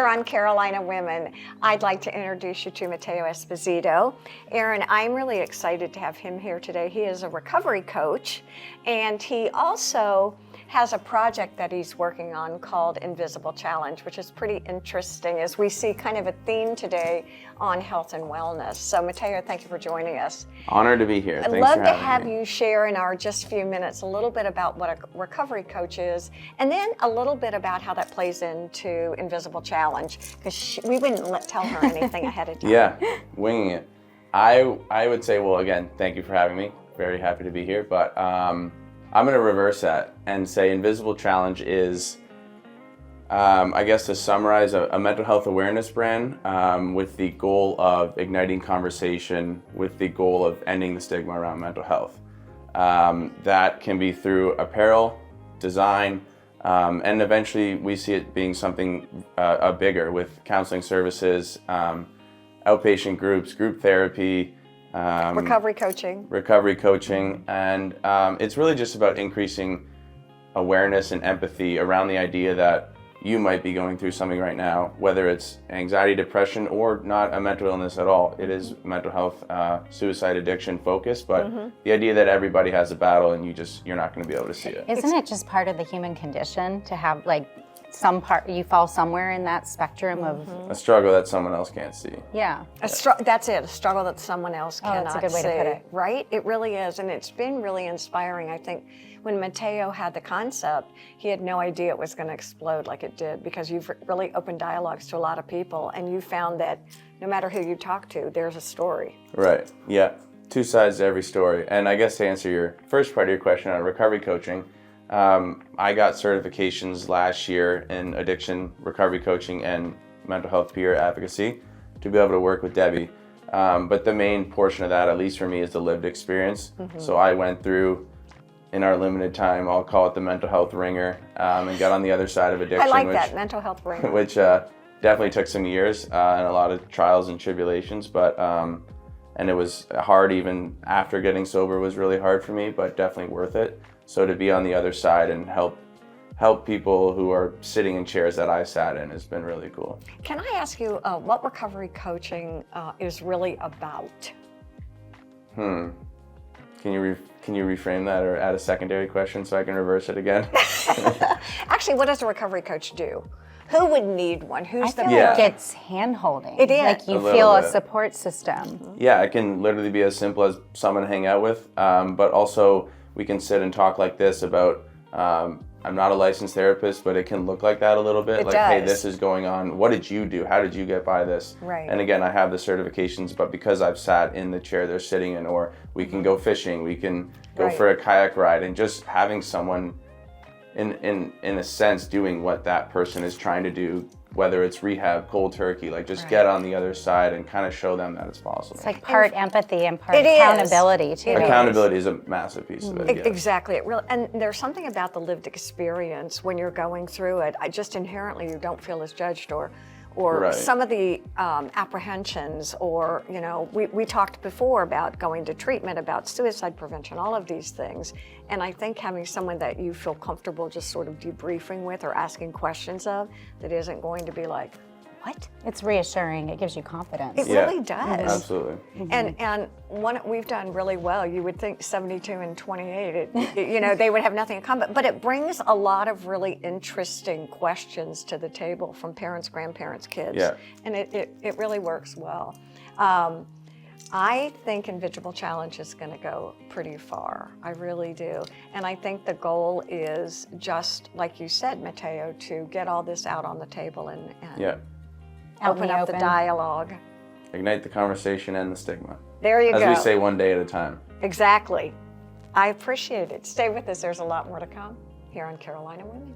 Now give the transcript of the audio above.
here on Carolina Women, I'd like to introduce you to Matteo Esposito. Erin, I'm really excited to have him here today. He is a recovery coach, and he also has a project that he's working on called Invisible Challenge, which is pretty interesting as we see kind of a theme today on health and wellness. So Matteo, thank you for joining us. Honored to be here. I'd love to have you share in our just few minutes a little bit about what a recovery coach is, and then a little bit about how that plays into Invisible Challenge, because we wouldn't tell her anything ahead of time. Yeah, winging it. I would say, well, again, thank you for having me. Very happy to be here, but I'm going to reverse that and say Invisible Challenge is, I guess to summarize, a mental health awareness brand with the goal of igniting conversation, with the goal of ending the stigma around mental health. That can be through apparel, design, and eventually we see it being something bigger with counseling services, outpatient groups, group therapy, recovery coaching, and it's really just about increasing awareness and empathy around the idea that you might be going through something right now, whether it's anxiety, depression, or not a mental illness at all. It is mental health, suicide, addiction focused, but the idea that everybody has a battle and you're not going to be able to see it. Isn't it just part of the human condition to have like some part, you fall somewhere in that spectrum of a struggle that someone else can't see. Yeah. That's it, a struggle that someone else cannot see. That's a good way to put it. Right? It really is, and it's been really inspiring. I think when Matteo had the concept, he had no idea it was going to explode like it did, because you've really opened dialogues to a lot of people, and you found that no matter who you talk to, there's a story. Right, yeah. Two sides to every story. And I guess to answer your first part of your question on recovery coaching, I got certifications last year in addiction recovery coaching and mental health peer advocacy to be able to work with Debi. But the main portion of that, at least for me, is the lived experience. So I went through, in our limited time, I'll call it the mental health ringer, and got on the other side of addiction. I like that, mental health ringer. Which definitely took some years and a lot of trials and tribulations, but and it was hard even after getting sober was really hard for me, but definitely worth it. So to be on the other side and help people who are sitting in chairs that I sat in has been really cool. Can I ask you what recovery coaching is really about? Can you reframe that or add a secondary question so I can reverse it again? Actually, what does a recovery coach do? Who would need one? Who's I feel like it's hand-holding. It is. Like you feel a support system. Yeah, it can literally be as simple as someone to hang out with, but also we can sit and talk like this about, I'm not a licensed therapist, but it can look like that a little bit. Hey, this is going on. What did you do? How did you get by this? Right. And again, I have the certifications, but because I've sat in the chair they're sitting in, or we can go fishing, we can go for a kayak ride, and just having someone in a sense doing what that person is trying to do, whether it's rehab, cold turkey, like just get on the other side and kind of show them that it's possible. It's like part empathy and part accountability too. Accountability is a massive piece of it. Exactly. And there's something about the lived experience when you're going through it. Just inherently you don't feel as judged or some of the apprehensions, or, you know, we talked before about going to treatment, about suicide prevention, all of these things. And I think having someone that you feel comfortable just sort of debriefing with or asking questions of, that isn't going to be like, what? It's reassuring. It gives you confidence. It really does. Absolutely. And one we've done really well. You would think 72 and 28, you know, they would have nothing in common, but it brings a lot of really interesting questions to the table from parents, grandparents, kids. Yeah. And it really works well. I think Invisible Challenge is going to go pretty far. I really do. And I think the goal is just, like you said, Matteo, to get all this out on the table and open up the dialogue. Ignite the conversation and the stigma. There you go. As we say, one day at a time. Exactly. I appreciate it. Stay with us. There's a lot more to come here on Carolina Women.